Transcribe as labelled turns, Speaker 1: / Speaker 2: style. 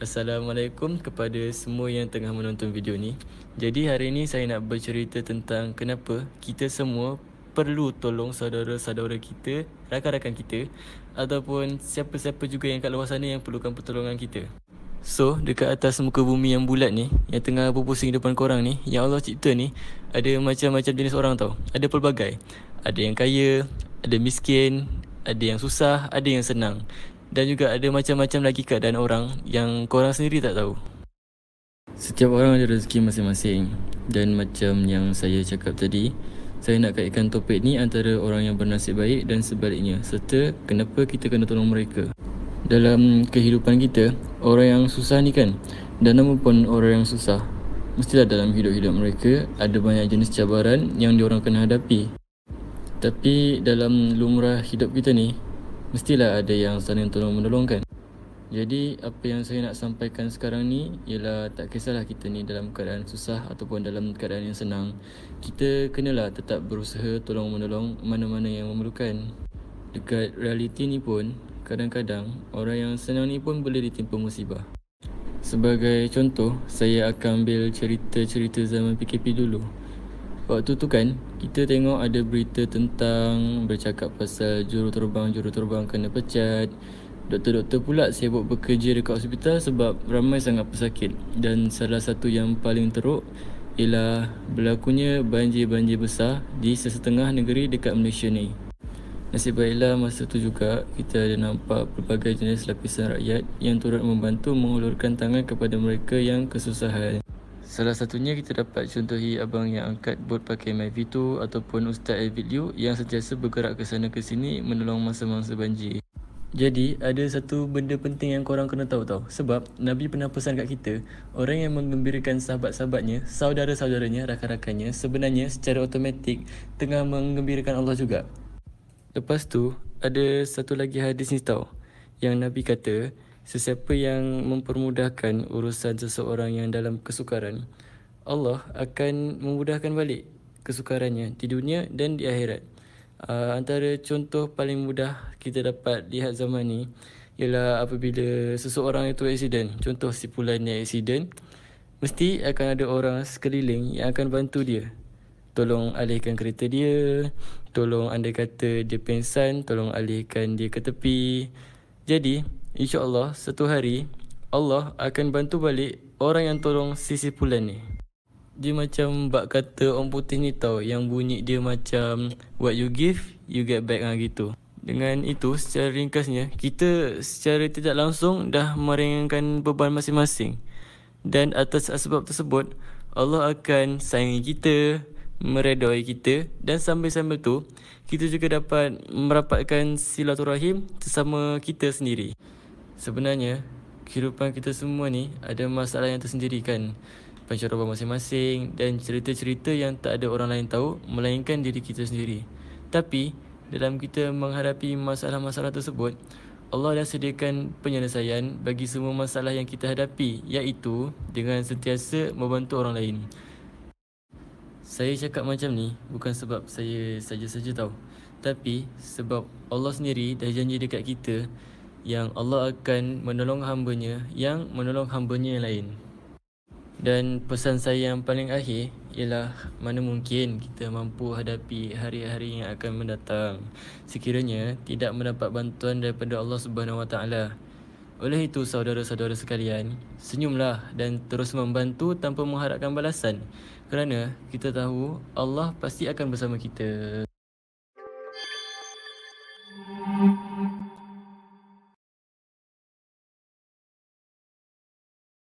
Speaker 1: Assalamualaikum kepada semua yang tengah menonton video ni. Jadi hari ni saya nak bercerita tentang kenapa kita semua perlu tolong saudara-saudara kita, rakan-rakan kita ataupun siapa-siapa juga yang kat luar sana yang perlukan pertolongan kita. So, dekat atas muka bumi yang bulat ni, yang tengah berpusing depan korang ni, yang Allah cipta ni, ada macam-macam jenis orang tau. Ada pelbagai. Ada yang kaya, ada miskin, ada yang susah, ada yang senang. Dan juga ada macam-macam lagi keadaan orang yang korang sendiri tak tahu. Setiap orang ada rezeki masing-masing. Dan macam yang saya cakap tadi, saya nak kaitkan topik ni antara orang yang bernasib baik dan sebaliknya, serta kenapa kita kena tolong mereka. Dalam kehidupan kita, orang yang susah ni kan, dan nama pun orang yang susah, mestilah dalam hidup-hidup mereka ada banyak jenis cabaran yang diorang kena hadapi. Tapi dalam lumrah hidup kita ni, mestilah ada yang saling tolong-menolong kan. Jadi apa yang saya nak sampaikan sekarang ni ialah tak kisahlah kita ni dalam keadaan susah ataupun dalam keadaan yang senang, kita kenalah tetap berusaha tolong-menolong mana-mana yang memerlukan. Dekat realiti ni pun, kadang-kadang orang yang senang ni pun boleh ditimpa musibah. Sebagai contoh, saya akan ambil cerita-cerita zaman PKP dulu. Waktu tu kan, kita tengok ada berita tentang bercakap pasal juruterbang kena pecat. Doktor-doktor pula sibuk bekerja dekat hospital sebab ramai sangat pesakit. Dan salah satu yang paling teruk ialah berlakunya banjir-banjir besar di sesetengah negeri dekat Malaysia ni. Nasib baiklah masa tu juga kita ada nampak pelbagai jenis lapisan rakyat yang turut membantu mengulurkan tangan kepada mereka yang kesusahan. Salah satunya kita dapat contohi abang yang angkat bot pakai MyV2 ataupun Ustaz Elvid Liu yang sentiasa bergerak ke sana ke sini menolong masa-masa banjir. Jadi ada satu benda penting yang korang kena tahu tau. Sebab Nabi pernah pesan kat kita, orang yang menggembirakan sahabat-sahabatnya, saudara-saudaranya, rakan-rakannya, sebenarnya secara automatik tengah menggembirakan Allah juga. Lepas tu ada satu lagi hadis ni tau, yang Nabi kata, sesiapa yang mempermudahkan urusan seseorang yang dalam kesukaran, Allah akan memudahkan balik kesukarannya di dunia dan di akhirat. Antara contoh paling mudah kita dapat lihat zaman ni ialah apabila seseorang itu aksiden. Contoh si Fulan ni aksiden, mesti akan ada orang sekeliling yang akan bantu dia. Tolong alihkan kereta dia, tolong andai kata dia pingsan, tolong alihkan dia ke tepi. Jadi InsyaAllah satu hari Allah akan bantu balik orang yang tolong si Fulan ni. Dia macam bak kata orang putih ni tau, yang bunyi dia macam what you give, you get back gitu. Dengan itu secara ringkasnya, kita secara tidak langsung dah meringankan beban masing-masing. Dan atas sebab tersebut, Allah akan sayangi kita, meredai kita, dan sambil-sambil tu kita juga dapat merapatkan silaturahim sesama kita sendiri. Sebenarnya, kehidupan kita semua ni ada masalah yang tersendiri kan, pencerobohan masing-masing dan cerita-cerita yang tak ada orang lain tahu melainkan diri kita sendiri. Tapi, dalam kita menghadapi masalah-masalah tersebut, Allah dah sediakan penyelesaian bagi semua masalah yang kita hadapi, iaitu dengan sentiasa membantu orang lain. Saya cakap macam ni bukan sebab saya saja-saja tahu, tapi sebab Allah sendiri dah janji dekat kita yang Allah akan menolong hamba-Nya yang menolong hamba-Nya yang lain. Dan pesan saya yang paling akhir ialah mana mungkin kita mampu hadapi hari-hari yang akan mendatang sekiranya tidak mendapat bantuan daripada Allah Subhanahu Wa Taala. Oleh itu saudara-saudara sekalian, senyumlah dan terus membantu tanpa mengharapkan balasan, kerana kita tahu Allah pasti akan bersama kita.